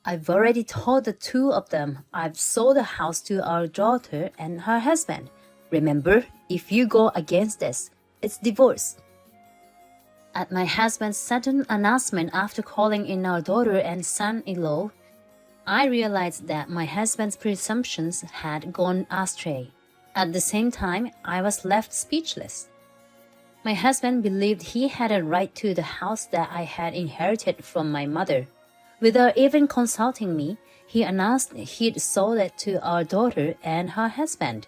I've already told the two of them I've sold the house to our daughter and her husband. Remember, if you go against this, it's divorce. At my husband's sudden announcement after calling in our daughter and son-in-law, I realized that my husband's presumptions had gone astray. At the same time, I was left speechless. My husband believed he had a right to the house that I had inherited from my mother. Without even consulting me, he announced he'd sold it to our daughter and her husband.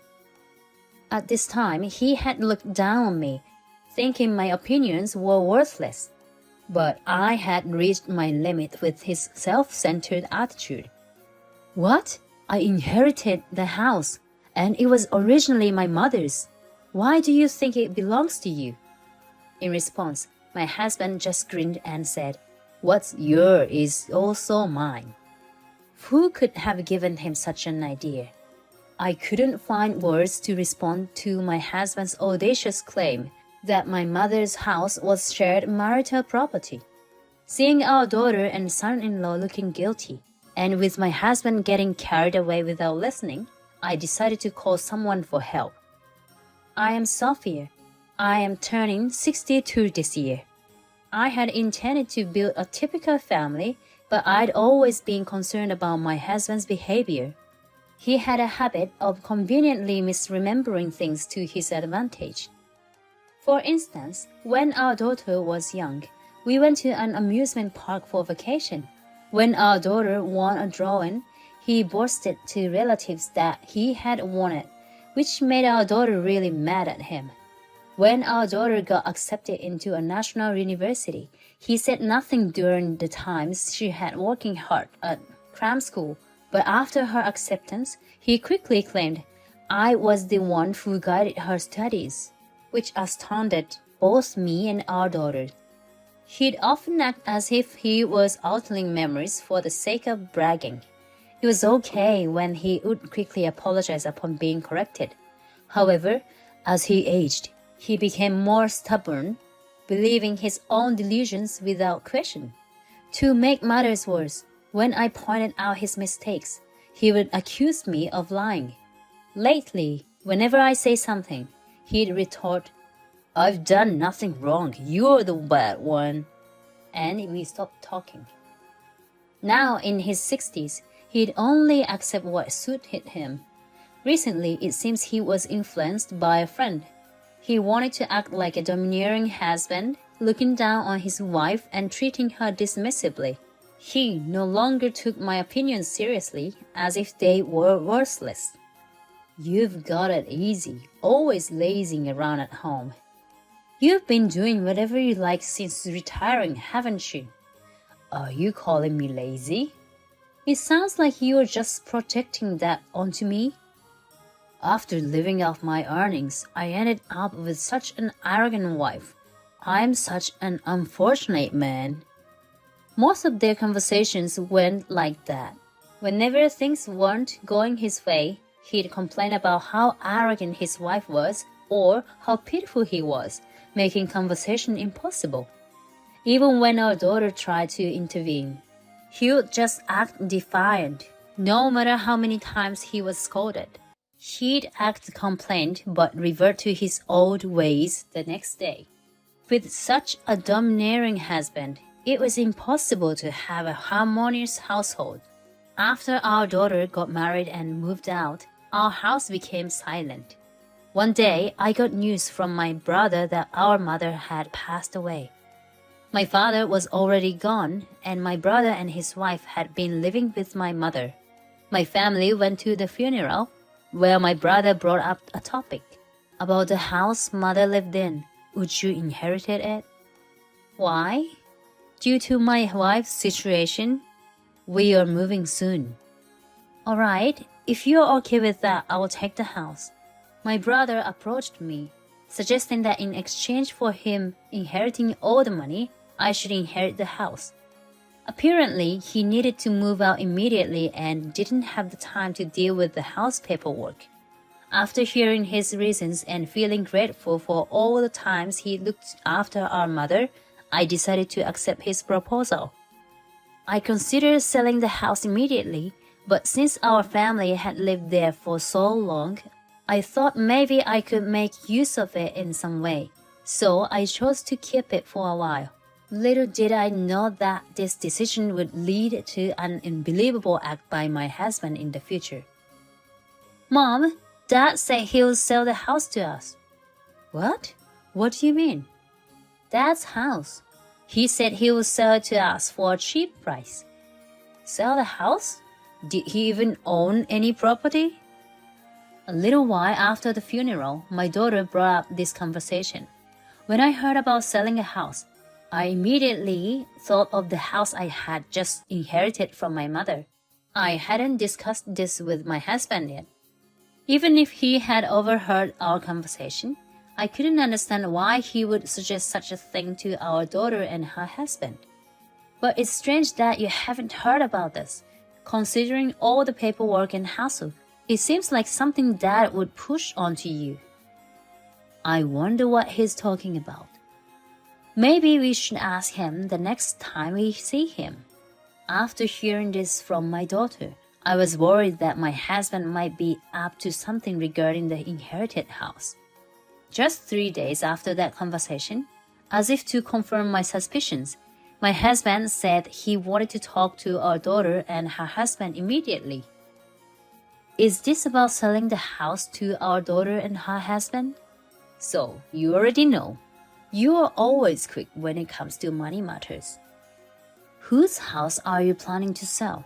At this time, he had looked down on me, thinking my opinions were worthless. But I had reached my limit with his self-centered attitude. What? I inherited the house, and it was originally my mother's. Why do you think it belongs to you? In response, my husband just grinned and said, "What's yours is also mine." Who could have given him such an idea? I couldn't find words to respond to my husband's audacious claim that my mother's house was shared marital property. Seeing our daughter and son-in-law looking guilty, and with my husband getting carried away without listening, I decided to call someone for help. I am Sophia. I am turning 62 this year. I had intended to build a typical family, but I'd always been concerned about my husband's behavior. He had a habit of conveniently misremembering things to his advantage. For instance, when our daughter was young, we went to an amusement park for vacation. When our daughter won a drawing, he boasted to relatives that he had won it, which made our daughter really mad at him. When our daughter got accepted into a national university, he said nothing during the times she had working hard at cram school, but after her acceptance, he quickly claimed, "I was the one who guided her studies," which astounded both me and our daughter. He'd often act as if he was outlining memories for the sake of bragging. It was okay when he would quickly apologize upon being corrected. However, as he aged, he became more stubborn, believing his own delusions without question. To make matters worse, when I pointed out his mistakes, he would accuse me of lying. Lately, whenever I say something, he'd retort, "I've done nothing wrong, you're the bad one." And we stopped talking. Now in his 60s, he'd only accept what suited him. Recently, it seems he was influenced by a friend. He wanted to act like a domineering husband, looking down on his wife and treating her dismissively. He no longer took my opinions seriously, as if they were worthless. "You've got it easy, always lazing around at home. You've been doing whatever you like since retiring, haven't you?" "Are you calling me lazy?" "It sounds like you're just projecting that onto me." After living off my earnings, I ended up with such an arrogant wife. I'm such an unfortunate man. Most of their conversations went like that. Whenever things weren't going his way, he'd complain about how arrogant his wife was or how pitiful he was, making conversation impossible. Even when our daughter tried to intervene, he would just act defiant, no matter how many times he was scolded. He'd act complaint but revert to his old ways the next day. With such a domineering husband, it was impossible to have a harmonious household. After our daughter got married and moved out, our house became silent. One day, I got news from my brother that our mother had passed away. My father was already gone, and my brother and his wife had been living with my mother. My family went to the funeral, where my brother brought up a topic about the house mother lived in. Would you inherit it? Why? Due to my wife's situation. We are moving soon. All right, if you're okay with that, I will take the house. My brother approached me, suggesting that in exchange for him inheriting all the money, I should inherit the house. Apparently, he needed to move out immediately and didn't have the time to deal with the house paperwork. After hearing his reasons and feeling grateful for all the times he looked after our mother, I decided to accept his proposal. I considered selling the house immediately, but since our family had lived there for so long, I thought maybe I could make use of it in some way, so I chose to keep it for a while. Little did I know that this decision would lead to an unbelievable act by my husband in the future. Mom, Dad said he'll sell the house to us. What? What do you mean? Dad's house. He said he would sell it to us for a cheap price. Sell the house? Did he even own any property? A little while after the funeral, my daughter brought up this conversation. When I heard about selling a house, I immediately thought of the house I had just inherited from my mother. I hadn't discussed this with my husband yet. Even if he had overheard our conversation, I couldn't understand why he would suggest such a thing to our daughter and her husband. But it's strange that you haven't heard about this. Considering all the paperwork and hassle, it seems like something Dad would push onto you. I wonder what he's talking about. Maybe we should ask him the next time we see him. After hearing this from my daughter, I was worried that my husband might be up to something regarding the inherited house. Just 3 days after that conversation, as if to confirm my suspicions, my husband said he wanted to talk to our daughter and her husband immediately. Is this about selling the house to our daughter and her husband? So, you already know. You are always quick when it comes to money matters. Whose house are you planning to sell?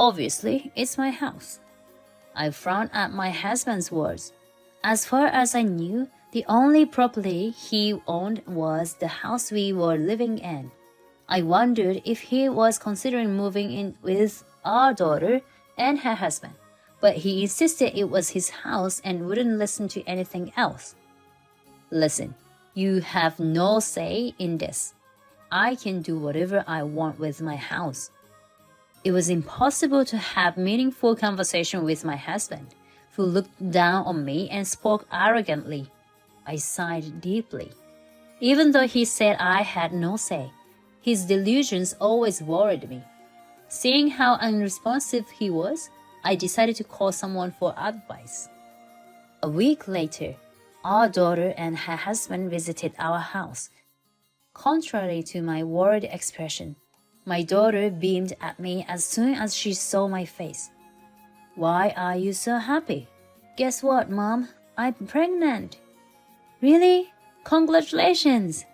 Obviously, it's my house. I frowned at my husband's words. As far as I knew, the only property he owned was the house we were living in. I wondered if he was considering moving in with our daughter and her husband, but he insisted it was his house and wouldn't listen to anything else. Listen, you have no say in this. I can do whatever I want with my house. It was impossible to have meaningful conversation with my husband, who looked down on me and spoke arrogantly. I sighed deeply. Even though he said I had no say, his delusions always worried me. Seeing how unresponsive he was, I decided to call someone for advice. A week later, our daughter and her husband visited our house. Contrary to my worried expression, my daughter beamed at me as soon as she saw my face. Why are you so happy? Guess what, Mom? I'm pregnant. Really? Congratulations!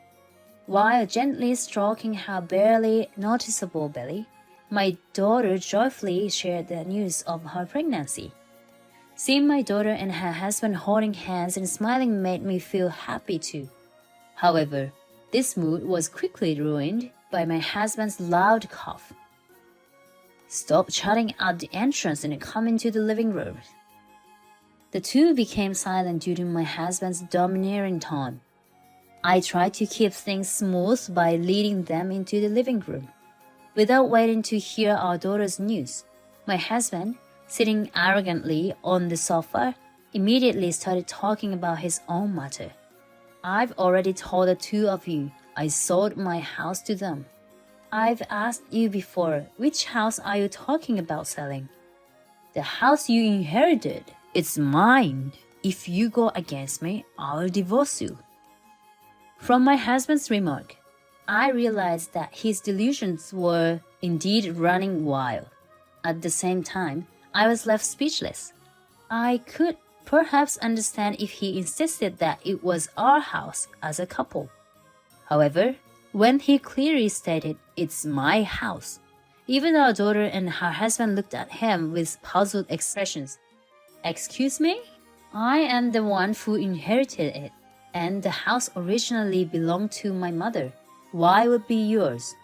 While gently stroking her barely noticeable belly, my daughter joyfully shared the news of her pregnancy. Seeing my daughter and her husband holding hands and smiling made me feel happy too. However, this mood was quickly ruined by my husband's loud cough. Stop chatting at the entrance and come into the living room. The two became silent due to my husband's domineering tone. I tried to keep things smooth by leading them into the living room. Without waiting to hear our daughter's news, my husband, sitting arrogantly on the sofa, immediately started talking about his own matter. I've already told the two of you I sold my house to them. I've asked you before, which house are you talking about selling? The house you inherited. It's mine. If you go against me, I'll divorce you. From my husband's remark, I realized that his delusions were indeed running wild. At the same time, I was left speechless. I could perhaps understand if he insisted that it was our house as a couple. However, when he clearly stated, "It's my house," even our daughter and her husband looked at him with puzzled expressions. Excuse me? I am the one who inherited it, and the house originally belonged to my mother. Why would it be yours?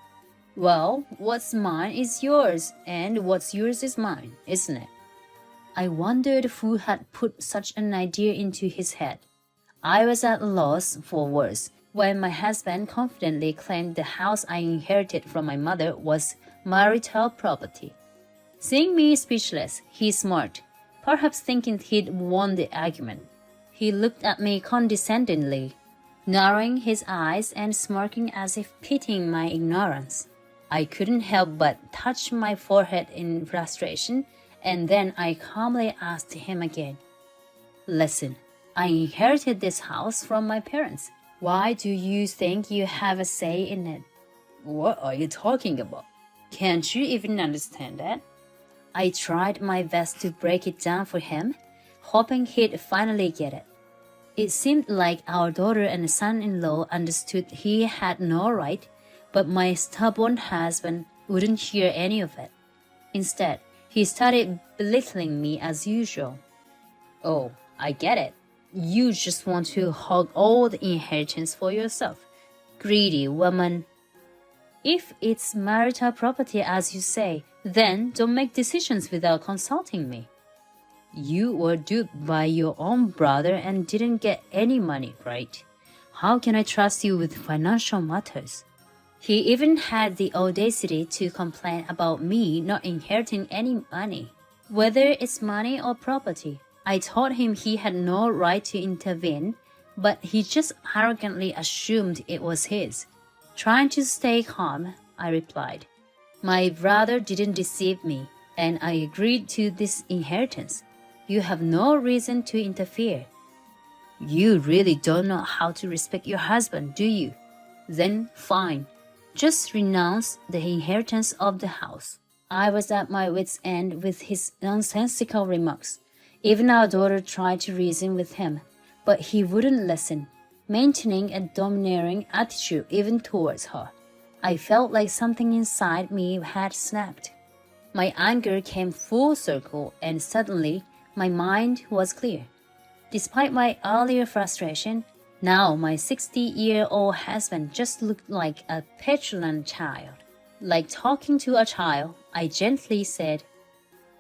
Well, what's mine is yours, and what's yours is mine, isn't it? I wondered who had put such an idea into his head. I was at a loss for words when my husband confidently claimed the house I inherited from my mother was marital property. Seeing me speechless, he smirked, perhaps thinking he'd won the argument. He looked at me condescendingly, narrowing his eyes and smirking as if pitying my ignorance. I couldn't help but touch my forehead in frustration, and then I calmly asked him again, "Listen, I inherited this house from my parents. Why do you think you have a say in it?" "What are you talking about? Can't you even understand that?" I tried my best to break it down for him, hoping he'd finally get it. It seemed like our daughter and son-in-law understood he had no right, but my stubborn husband wouldn't hear any of it. Instead, he started belittling me as usual. "Oh, I get it. You just want to hog all the inheritance for yourself. Greedy woman. If it's marital property as you say, then don't make decisions without consulting me. You were duped by your own brother and didn't get any money, right? How can I trust you with financial matters?" He even had the audacity to complain about me not inheriting any money, whether it's money or property. I told him he had no right to intervene, but he just arrogantly assumed it was his. Trying to stay calm, I replied, "My brother didn't deceive me, and I agreed to this inheritance. You have no reason to interfere." "You really don't know how to respect your husband, do you? Then fine. Just renounce the inheritance of the house." I was at my wits' end with his nonsensical remarks. Even our daughter tried to reason with him, but he wouldn't listen, maintaining a domineering attitude even towards her. I felt like something inside me had snapped. My anger came full circle, and suddenly my mind was clear. Despite my earlier frustration, now my 60-year-old husband just looked like a petulant child. Like talking to a child, I gently said,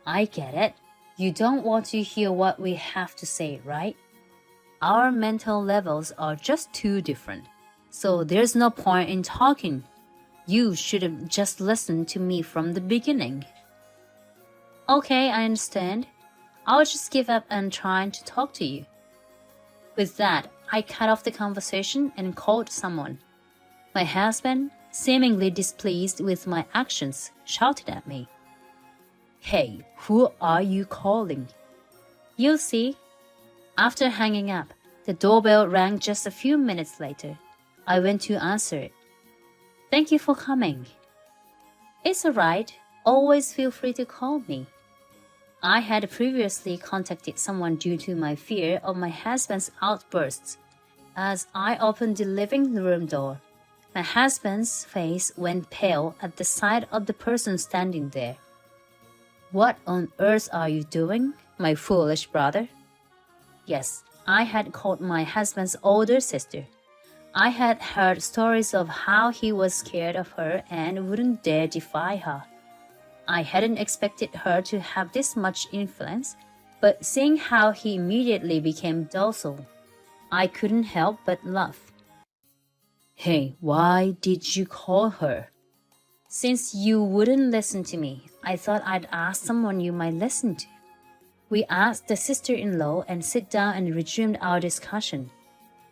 "I get it. You don't want to hear what we have to say, right? Our mental levels are just too different, so there's no point in talking. You should have just listened to me from the beginning." "Okay, I understand. I'll just give up on trying to talk to you." With that, I cut off the conversation and called someone. My husband, seemingly displeased with my actions, shouted at me, "Hey, who are you calling?" "You'll see." After hanging up, the doorbell rang just a few minutes later. I went to answer it. "Thank you for coming." "It's all right. Always feel free to call me." I had previously contacted someone due to my fear of my husband's outbursts. As I opened the living room door, my husband's face went pale at the sight of the person standing there. "What on earth are you doing, my foolish brother?" Yes, I had called my husband's older sister. I had heard stories of how he was scared of her and wouldn't dare defy her. I hadn't expected her to have this much influence, but seeing how he immediately became docile, I couldn't help but laugh. "Hey, why did you call her?" "Since you wouldn't listen to me, I thought I'd ask someone you might listen to." We asked the sister-in-law and sit down and resumed our discussion.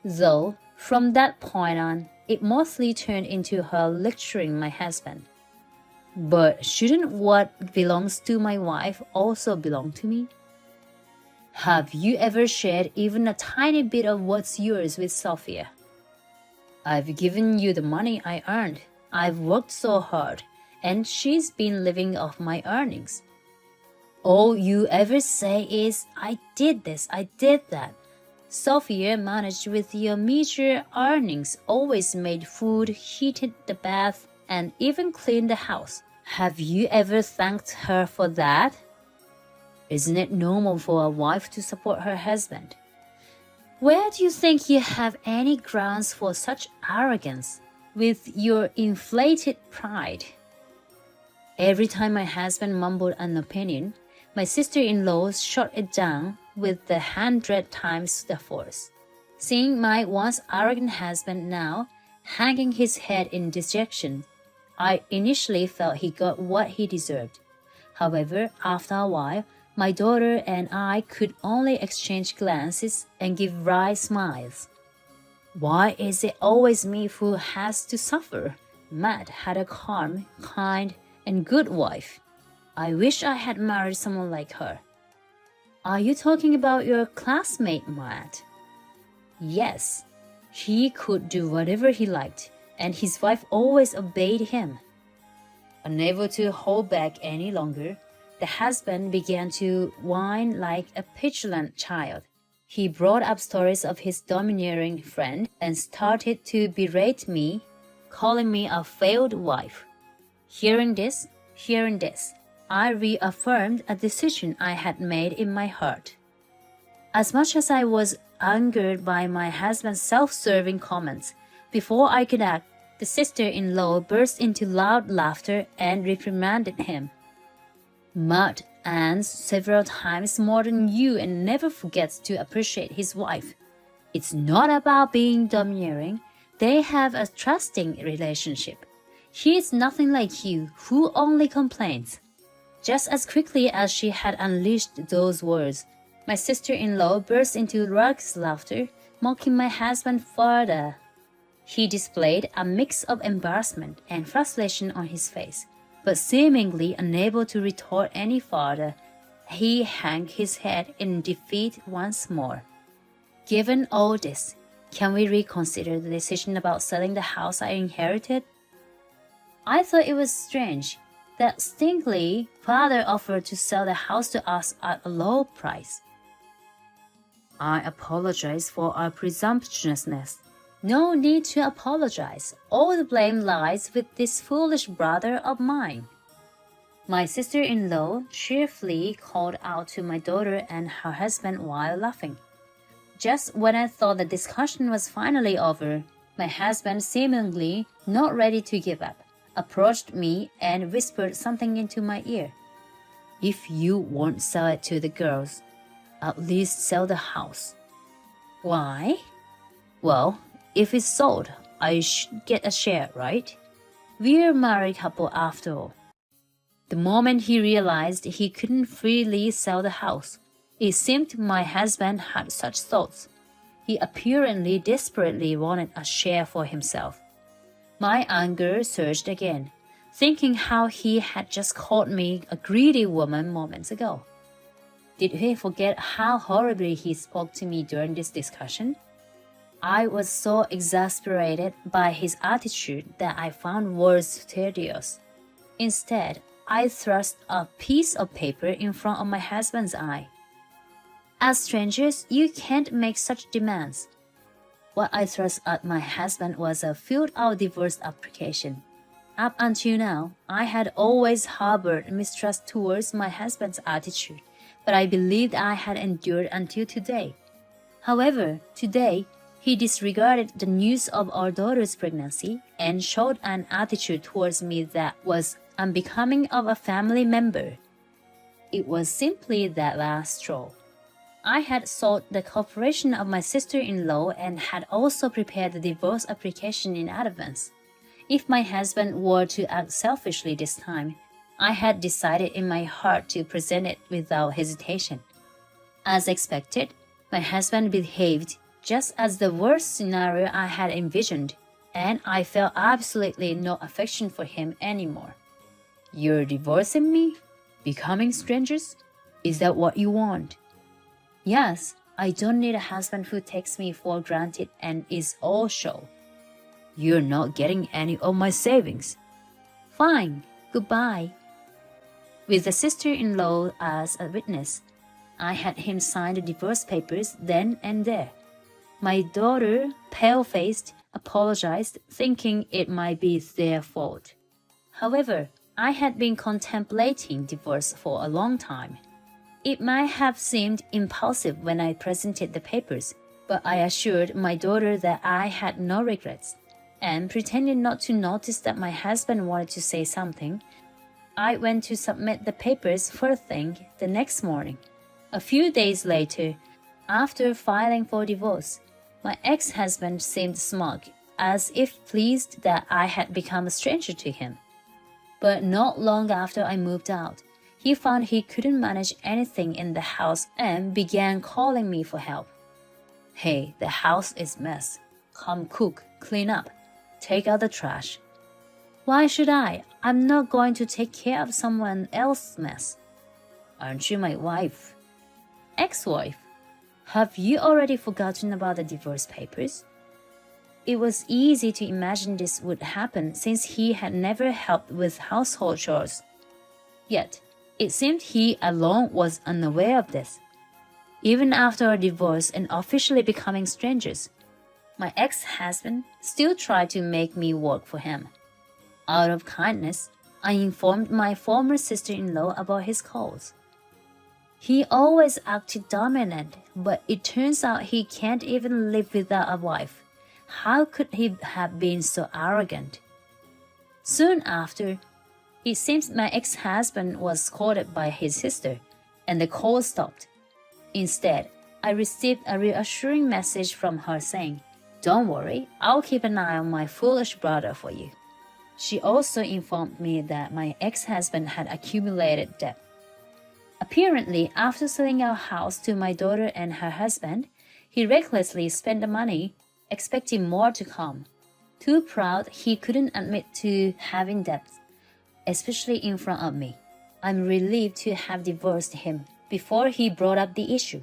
Though, from that point on, it mostly turned into her lecturing my husband. "But shouldn't what belongs to my wife also belong to me? Have you ever shared even a tiny bit of what's yours with Sophia? I've given you the money I earned. I've worked so hard, and she's been living off my earnings. All you ever say is, 'I did this, I did that.' Sophia managed with your meager earnings, always made food, heated the bath, and even cleaned the house. Have you ever thanked her for that? Isn't it normal for a wife to support her husband? Where do you think you have any grounds for such arrogance with your inflated pride?" Every time my husband mumbled an opinion, my sister-in-law shot it down with the 100 times the force. Seeing my once arrogant husband now hanging his head in dejection, I initially felt he got what he deserved. However, after a while, my daughter and I could only exchange glances and give wry smiles. "Why is it always me who has to suffer?" Matt had a calm, kind, and good wife. I wish I had married someone like her. Are you talking about your classmate, Matt? Yes. He could do whatever he liked, and his wife always obeyed him. Unable to hold back any longer, the husband began to whine like a petulant child. He brought up stories of his domineering friend and started to berate me, calling me a failed wife. Hearing this, I reaffirmed a decision I had made in my heart. As much as I was angered by my husband's self-serving comments, before I could act, the sister-in-law burst into loud laughter and reprimanded him. Matt earns several times more than you and never forgets to appreciate his wife. It's not about being domineering. They have a trusting relationship. He is nothing like you, who only complains. Just as quickly as she had unleashed those words, my sister-in-law burst into raucous laughter, mocking my husband further. He displayed a mix of embarrassment and frustration on his face, but seemingly unable to retort any further, he hung his head in defeat once more. Given all this, can we reconsider the decision about selling the house I inherited? I thought it was strange that Stingley father offered to sell the house to us at a low price. I apologize for our presumptuousness. No need to apologize. All the blame lies with this foolish brother of mine. My sister-in-law cheerfully called out to my daughter and her husband while laughing. Just when I thought the discussion was finally over, my husband, seemingly not ready to give up, approached me and whispered something into my ear. If you won't sell it to the girls, at least sell the house. Why? Well, if it's sold, I should get a share, right? We're a married couple after all. The moment he realized he couldn't freely sell the house, it seemed my husband had such thoughts. He apparently desperately wanted a share for himself. My anger surged again, thinking how he had just called me a greedy woman moments ago. Did he forget how horribly he spoke to me during this discussion? I was so exasperated by his attitude that I found words tedious. Instead, I thrust a piece of paper in front of my husband's eye. As strangers, you can't make such demands. What I thrust at my husband was a filled-out divorce application. Up until now, I had always harbored mistrust towards my husband's attitude, but I believed I had endured until today. However, today, he disregarded the news of our daughter's pregnancy and showed an attitude towards me that was unbecoming of a family member. It was simply that last straw. I had sought the cooperation of my sister-in-law and had also prepared the divorce application in advance. If my husband were to act selfishly this time, I had decided in my heart to present it without hesitation. As expected, my husband behaved just as the worst scenario I had envisioned, and I felt absolutely no affection for him anymore. You're divorcing me? Becoming strangers? Is that what you want? Yes, I don't need a husband who takes me for granted and is all show. You're not getting any of my savings. Fine, goodbye. With the sister-in-law as a witness, I had him sign the divorce papers then and there. My daughter, pale-faced, apologized, thinking it might be their fault. However, I had been contemplating divorce for a long time. It might have seemed impulsive when I presented the papers, but I assured my daughter that I had no regrets, and pretending not to notice that my husband wanted to say something, I went to submit the papers first thing the next morning. A few days later, after filing for divorce, my ex-husband seemed smug, as if pleased that I had become a stranger to him. But not long after I moved out, he found he couldn't manage anything in the house and began calling me for help. Hey, the house is a mess. Come cook, clean up, take out the trash. Why should I? I'm not going to take care of someone else's mess. Aren't you my wife? Ex-wife? Have you already forgotten about the divorce papers? It was easy to imagine this would happen since he had never helped with household chores. Yet, it seemed he alone was unaware of this. Even after our divorce and officially becoming strangers, my ex-husband still tried to make me work for him. Out of kindness, I informed my former sister-in-law about his calls. He always acted dominant, but it turns out he can't even live without a wife. How could he have been so arrogant? Soon after, it seems my ex-husband was scolded by his sister, and the calls stopped. Instead, I received a reassuring message from her saying, "Don't worry, I'll keep an eye on my foolish brother for you." She also informed me that my ex-husband had accumulated debt. Apparently, after selling our house to my daughter and her husband, he recklessly spent the money, expecting more to come. Too proud, he couldn't admit to having debts, especially in front of me. I'm relieved to have divorced him before he brought up the issue.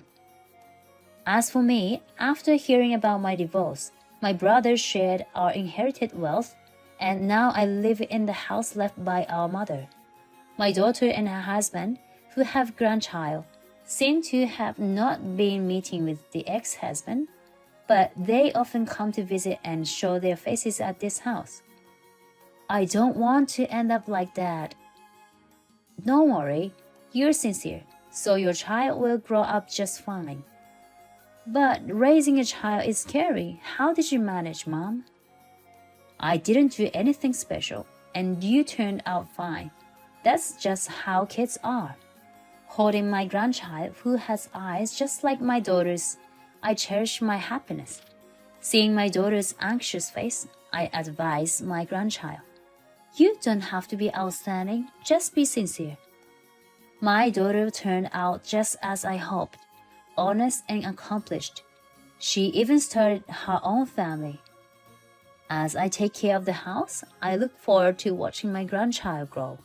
As for me, after hearing about my divorce, my brother shared our inherited wealth, and now I live in the house left by our mother. My daughter and her husband, who have grandchild, seem to have not been meeting with the ex-husband, but they often come to visit and show their faces at this house. I don't want to end up like that. Don't worry, you're sincere, so your child will grow up just fine. But raising a child is scary. How did you manage, Mom? I didn't do anything special, and you turned out fine. That's just how kids are. Holding my grandchild, who has eyes just like my daughter's, I cherish my happiness. Seeing my daughter's anxious face, I advise my grandchild, "You don't have to be outstanding, just be sincere." My daughter turned out just as I hoped, honest and accomplished. She even started her own family. As I take care of the house, I look forward to watching my grandchild grow.